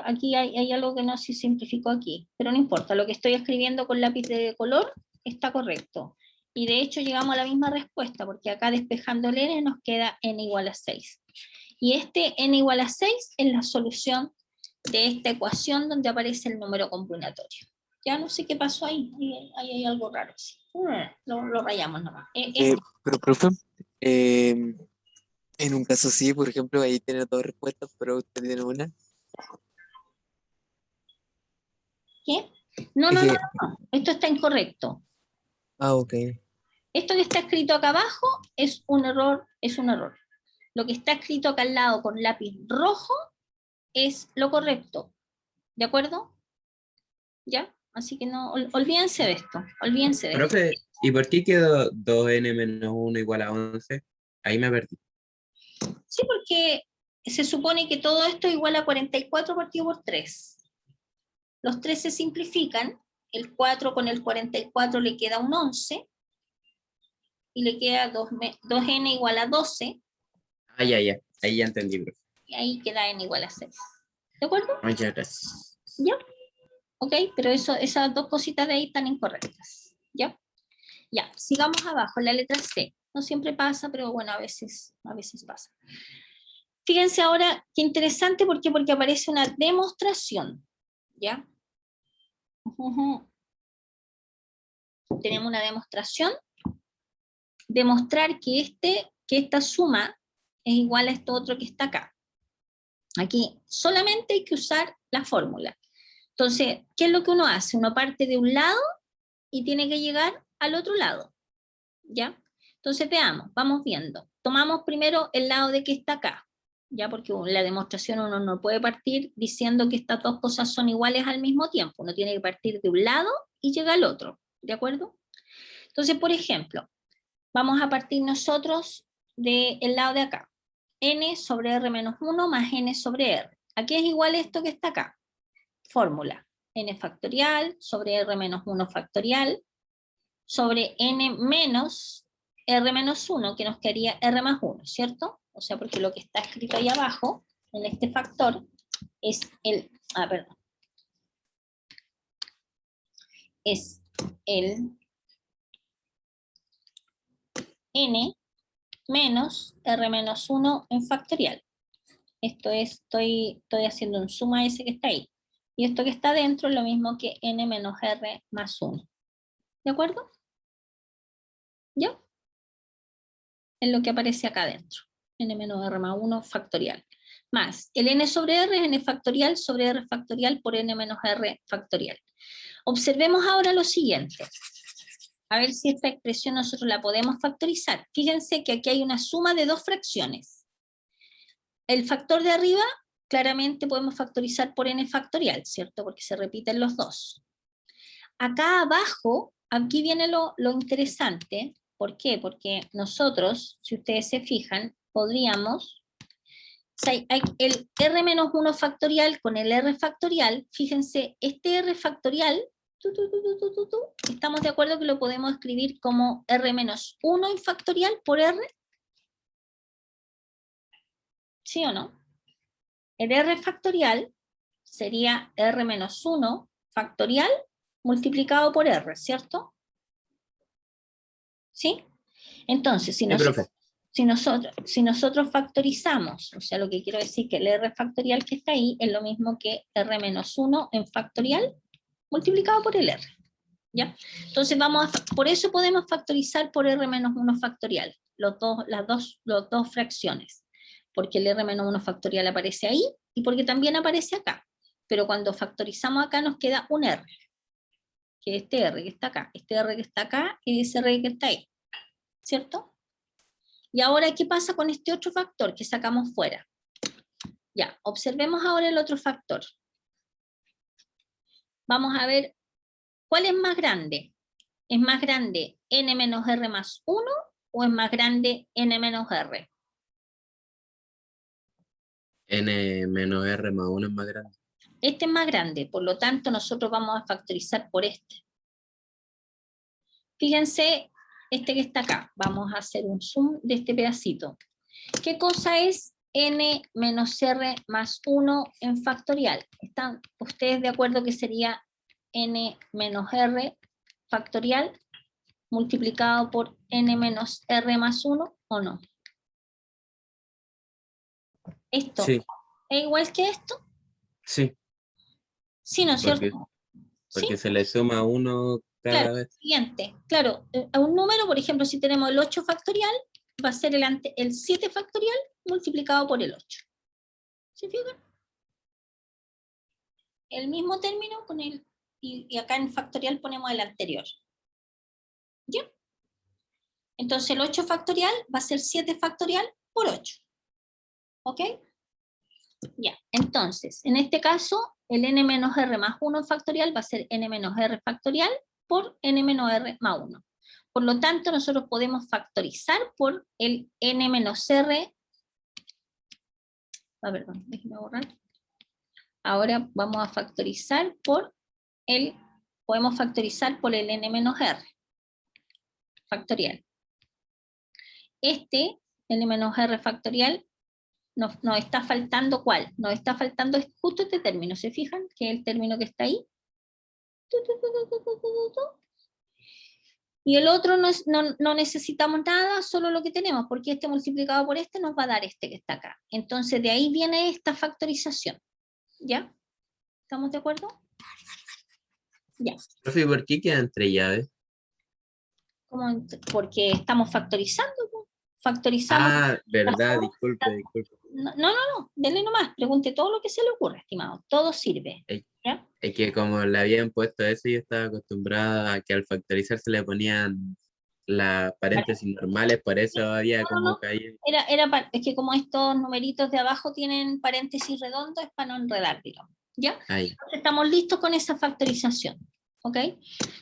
aquí hay algo que no se simplificó aquí, pero no importa, lo que estoy escribiendo con lápiz de color está correcto. Y de hecho llegamos a la misma respuesta, porque acá despejando el n nos queda n igual a 6. Y n igual a 6 es la solución de esta ecuación donde aparece el número combinatorio. Ya no sé qué pasó ahí hay algo raro. Sí. Lo rayamos nomás. Pero, profe, en un caso así, por ejemplo, ahí tiene 2 respuestas, pero usted tiene una. ¿Qué? No, Es que, esto está incorrecto. ok. Esto que está escrito acá abajo es un error. Lo que está escrito acá al lado con lápiz rojo es lo correcto. ¿De acuerdo? ¿Ya? Así que no, olvídense de esto. Profe, ¿y por qué quedó 2n menos 1 igual a 11? Ahí me perdí. Sí, porque se supone que todo esto es igual a 44 partido por 3. Los 3 se simplifican, el 4 con el 44 le queda un 11, y le queda 2n igual a 12. Ya, ahí ya entendí, profe. Y ahí queda n igual a 6. ¿De acuerdo? Muchas gracias. ¿Ya? Ok, pero esas dos cositas de ahí están incorrectas. ¿Ya? Ya, sigamos abajo, la letra C. No siempre pasa, pero bueno, a veces pasa. Fíjense ahora, qué interesante, ¿por qué? Porque aparece una demostración. ¿Ya? Tenemos una demostración. Demostrar que esta suma es igual a esto otro que está acá. Aquí solamente hay que usar la fórmula. Entonces, ¿qué es lo que uno hace? Uno parte de un lado y tiene que llegar al otro lado, ¿ya? Entonces, veamos, vamos viendo. Tomamos primero el lado de que está acá, ¿ya? Porque en la demostración uno no puede partir diciendo que estas dos cosas son iguales al mismo tiempo. Uno tiene que partir de un lado y llega al otro, ¿de acuerdo? Entonces, por ejemplo, vamos a partir nosotros del lado de acá. N sobre R menos 1 más N sobre R. ¿A qué es igual esto que está acá? Fórmula. N factorial sobre R menos 1 factorial sobre N menos R menos 1, que nos quedaría R más 1, ¿cierto? O sea, porque lo que está escrito ahí abajo, en este factor, es el... Es el N menos R menos 1 en factorial. Esto es, estoy haciendo un suma a ese que está ahí. Y esto que está dentro es lo mismo que N menos R más 1. ¿De acuerdo? ¿Ya? Es lo que aparece acá adentro. N menos R más 1 factorial. Más el N sobre R es N factorial sobre R factorial por N menos R factorial. Observemos ahora lo siguiente. A ver si esta expresión nosotros la podemos factorizar. Fíjense que aquí hay una suma de dos fracciones. El factor de arriba, claramente podemos factorizar por n factorial, ¿cierto? Porque se repiten los dos. Acá abajo, aquí viene lo interesante. ¿Por qué? Porque nosotros, si ustedes se fijan, podríamos... O sea, hay el r menos 1 factorial con el r factorial. Fíjense, este r factorial... ¿Estamos de acuerdo que lo podemos escribir como r menos 1 en factorial por r? ¿Sí o no? El r factorial sería r menos 1 factorial multiplicado por r, ¿cierto? ¿Sí? Entonces, si nosotros factorizamos, o sea, lo que quiero decir que el r factorial que está ahí es lo mismo que r menos 1 en factorial multiplicado por el r. ¿Ya? Entonces por eso podemos factorizar por r menos 1 factorial, las dos fracciones, porque el r menos 1 factorial aparece ahí y porque también aparece acá, pero cuando factorizamos acá nos queda un r, que es este r que está acá, este r que está acá y ese r que está ahí, ¿cierto? Y ahora, ¿qué pasa con este otro factor que sacamos fuera? Ya, observemos ahora el otro factor. Vamos a ver, ¿cuál es más grande? ¿Es más grande n menos r más 1 o es más grande n menos r? N menos R más 1 es más grande. Este es más grande, por lo tanto nosotros vamos a factorizar por este. Fíjense, este que está acá, vamos a hacer un zoom de este pedacito. ¿Qué cosa es n menos r más 1 en factorial? ¿Están ustedes de acuerdo que sería n menos r factorial multiplicado por n menos r más 1 o no? ¿Esto Sí, es igual que esto? sí, Sí, ¿no es porque, cierto? porque ¿Sí? se le suma 1 cada Claro, vez. siguiente. Claro, a un número, por ejemplo, si tenemos el 8 factorial, va a ser el 7 factorial multiplicado por el 8. ¿Se fijan? El mismo término con el, y acá en factorial ponemos el anterior. ¿Ya? Entonces el 8 factorial va a ser 7 factorial por 8. ¿Ok? Ya, entonces, en este caso, el n menos r más 1 factorial va a ser n menos r factorial por n menos r más 1. Por lo tanto, nosotros podemos factorizar por el n menos r. Perdón, déjenme borrar. Ahora vamos a factorizar por podemos factorizar por el n menos r factorial. Este n menos r factorial nos está faltando ¿cuál? Nos está faltando justo este término, ¿se fijan? Que es el término que está ahí. Y el otro no necesitamos nada, solo lo que tenemos, porque este multiplicado por este nos va a dar este que está acá. Entonces de ahí viene esta factorización. ¿Ya? ¿Estamos de acuerdo? Ya. Profe, ¿por qué quedan 3 llaves? Porque estamos factorizando. Factorizamos. Ah, verdad, disculpe. No, denle nomás, pregunte todo lo que se le ocurra, estimado. Todo sirve. Es ¿Ya? Es que como le habían puesto eso, yo estaba acostumbrada a que al factorizar se le ponían las paréntesis normales, por eso había No, no, como no. caído. Es que como estos numeritos de abajo tienen paréntesis redondos, es para no enredar, digamos. ¿Ya? Ahí. Entonces, estamos listos con esa factorización. ¿Ok?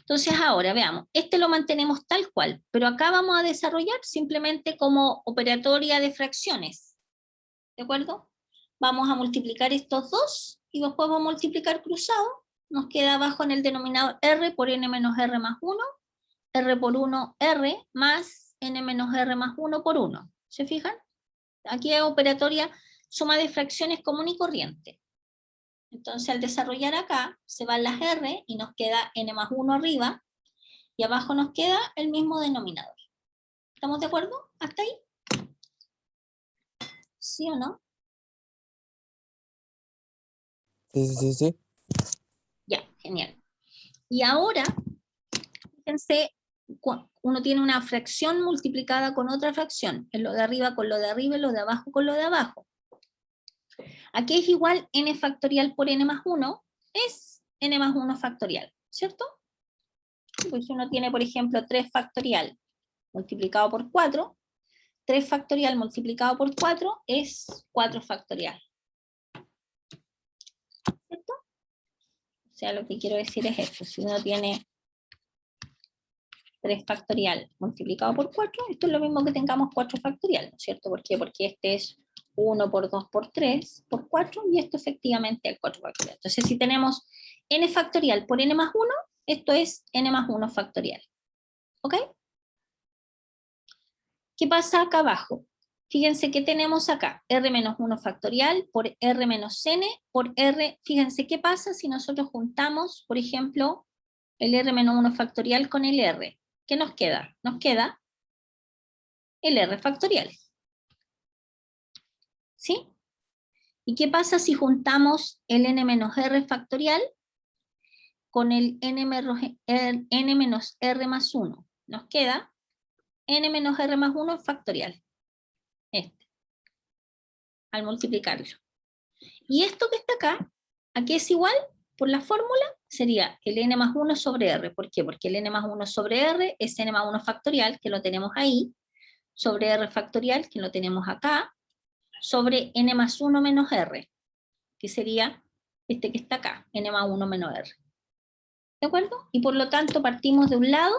Entonces ahora veamos, este lo mantenemos tal cual, pero acá vamos a desarrollar simplemente como operatoria de fracciones. ¿De acuerdo? Vamos a multiplicar estos dos y después vamos a multiplicar cruzado. Nos queda abajo en el denominador r por n menos r más 1, r por 1, r más n menos r más 1 por 1. ¿Se fijan? Aquí es operatoria suma de fracciones común y corriente. Entonces al desarrollar acá se van las r y nos queda n más 1 arriba y abajo nos queda el mismo denominador. ¿Estamos de acuerdo? ¿Hasta ahí? ¿Sí o no? Sí. Ya, genial. Y ahora, fíjense, uno tiene una fracción multiplicada con otra fracción, en lo de arriba con lo de arriba y lo de abajo con lo de abajo. Aquí es igual n factorial por n más 1, es n más 1 factorial, ¿cierto? Pues si uno tiene, por ejemplo, 3 factorial multiplicado por 4, 3 factorial multiplicado por 4 es 4 factorial. ¿Cierto? O sea, lo que quiero decir es esto, si uno tiene 3 factorial multiplicado por 4, esto es lo mismo que tengamos 4 factorial, ¿no es cierto? ¿Por qué? Porque este es 1 por 2 por 3 por 4 y esto efectivamente es 4 factorial. Entonces si tenemos n factorial por n más 1, esto es n más 1 factorial. ¿Ok? ¿Qué pasa acá abajo? Fíjense que tenemos acá r menos 1 factorial por r menos n por r. Fíjense qué pasa si nosotros juntamos, por ejemplo, el r menos 1 factorial con el r. ¿Qué nos queda? Nos queda el r factorial. ¿Sí? ¿Y qué pasa si juntamos el n menos r factorial con el n menos r más 1? Nos queda n menos r más 1 factorial. Este. Al multiplicarlo. Y esto que está acá, aquí es igual, por la fórmula, sería el n más 1 sobre r. ¿Por qué? Porque el n más 1 sobre r es n más 1 factorial, que lo tenemos ahí, sobre r factorial, que lo tenemos acá, sobre n más 1 menos r, que sería este que está acá, n más 1 menos r. ¿De acuerdo? Y por lo tanto partimos de un lado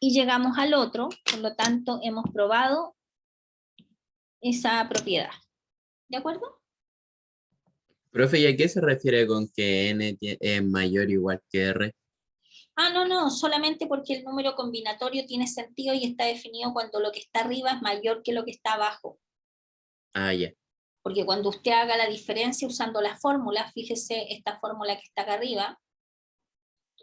y llegamos al otro, por lo tanto hemos probado esa propiedad. ¿De acuerdo? Profe, ¿y a qué se refiere con que n es mayor o igual que r? Ah, no, solamente porque el número combinatorio tiene sentido y está definido cuando lo que está arriba es mayor que lo que está abajo. Ah, ya. Porque cuando usted haga la diferencia usando la fórmula, fíjese esta fórmula que está acá arriba,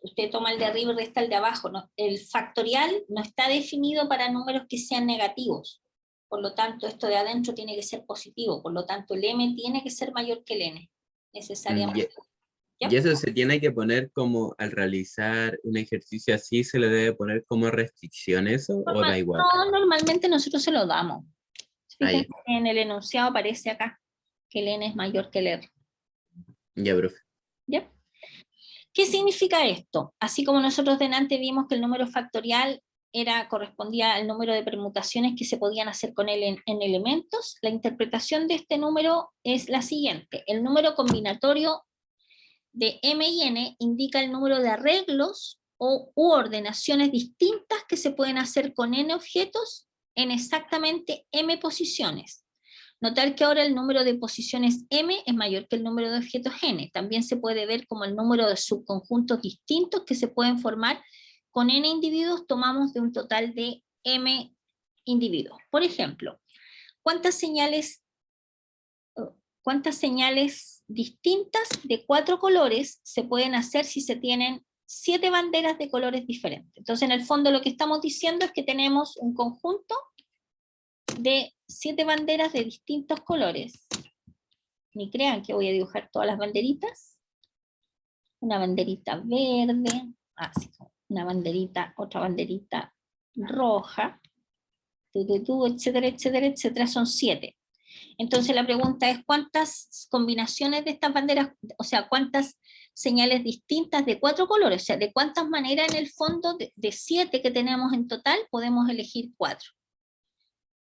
usted toma el de arriba y resta el de abajo, ¿no? El factorial no está definido para números que sean negativos. Por lo tanto, esto de adentro tiene que ser positivo. Por lo tanto, el m tiene que ser mayor que el n, necesariamente. ¿Ya? Y eso se tiene que poner como al realizar un ejercicio así, ¿se le debe poner como restricción eso o da igual? No, normalmente nosotros se lo damos. Ah, ya. Fíjense, en el enunciado aparece acá que el n es mayor que el r. Ya, profe. ¿Ya? ¿Qué significa esto? Así como nosotros delante vimos que el número factorial correspondía al número de permutaciones que se podían hacer con él en elementos, la interpretación de este número es la siguiente. El número combinatorio de m y n indica el número de arreglos u ordenaciones distintas que se pueden hacer con n objetos en exactamente m posiciones. Notar que ahora el número de posiciones m es mayor que el número de objetos n. También se puede ver como el número de subconjuntos distintos que se pueden formar con n individuos, tomamos de un total de m individuos. Por ejemplo, ¿cuántas señales distintas de 4 colores se pueden hacer si se tienen 7 banderas de colores diferentes? Entonces, en el fondo lo que estamos diciendo es que tenemos un conjunto de 7 banderas de distintos colores. Ni crean que voy a dibujar todas las banderitas. Una banderita verde, así, una banderita, otra banderita roja, etcétera, etcétera, etcétera, son 7. Entonces la pregunta es, ¿cuántas combinaciones de estas banderas, o sea, cuántas señales distintas de 4 colores, o sea, de cuántas maneras en el fondo, de 7 que tenemos en total, podemos elegir 4.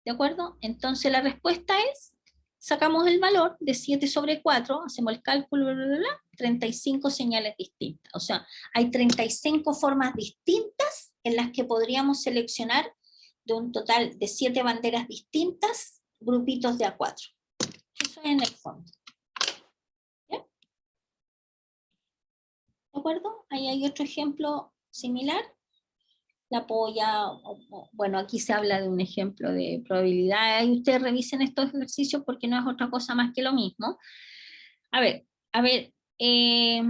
¿De acuerdo? Entonces la respuesta es, sacamos el valor de 7 sobre 4, hacemos el cálculo, 35 señales distintas. O sea, hay 35 formas distintas en las que podríamos seleccionar de un total de 7 banderas distintas, grupitos de A4. Eso es en el fondo. ¿Bien? ¿De acuerdo? Ahí hay otro ejemplo similar. La polla, bueno, aquí se habla de un ejemplo de probabilidad, y ustedes revisen estos ejercicios porque no es otra cosa más que lo mismo. A ver, qué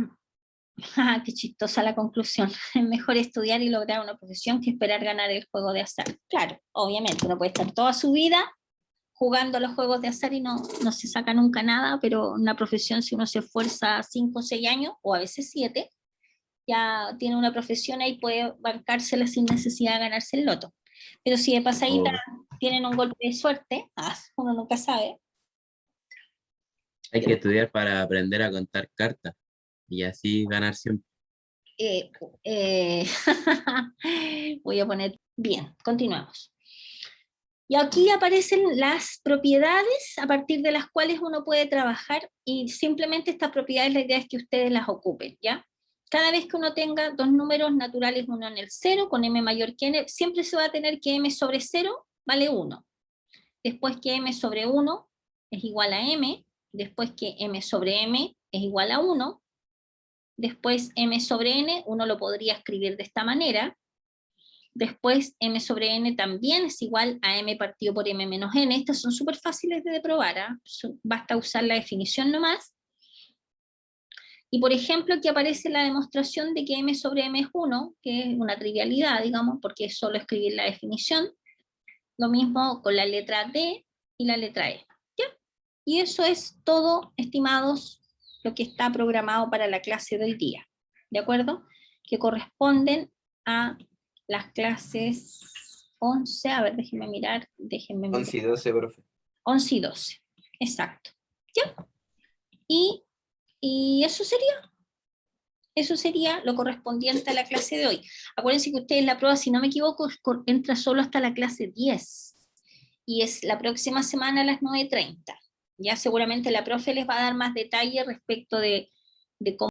chistosa la conclusión. Es mejor estudiar y lograr una profesión que esperar ganar el juego de azar. Claro, obviamente, uno puede estar toda su vida jugando a los juegos de azar y no se saca nunca nada, pero una profesión, si uno se esfuerza 5 o 6 años, o a veces 7, ya tiene una profesión ahí, puede bancársela sin necesidad de ganarse el loto. Pero si de pasadita tienen un golpe de suerte, uno nunca sabe. Hay que estudiar para aprender a contar cartas y así ganar siempre. Voy a poner, bien, continuamos. Y aquí aparecen las propiedades a partir de las cuales uno puede trabajar, y simplemente estas propiedades la idea es que ustedes las ocupen, ¿ya? Cada vez que uno tenga dos números naturales, uno en el 0, con m mayor que n, siempre se va a tener que m sobre 0 vale 1. Después que m sobre 1 es igual a m, después que m sobre m es igual a 1, después m sobre n, uno lo podría escribir de esta manera, después m sobre n también es igual a m partido por m menos n. Estas son súper fáciles de probar, ¿eh? Basta usar la definición nomás. Y por ejemplo, aquí aparece la demostración de que m sobre m es 1, que es una trivialidad, digamos, porque es solo escribir la definición. Lo mismo con la letra D y la letra E. ¿Ya? Y eso es todo, estimados, lo que está programado para la clase del día. ¿De acuerdo? Que corresponden a las clases 11, a ver, déjenme mirar. 11 y 12, profe. 11 y 12, exacto. ¿Ya? Y eso sería lo correspondiente a la clase de hoy. Acuérdense que ustedes la prueba, si no me equivoco, entra solo hasta la clase 10. Y es la próxima semana a las 9:30. Ya seguramente la profe les va a dar más detalle respecto de cómo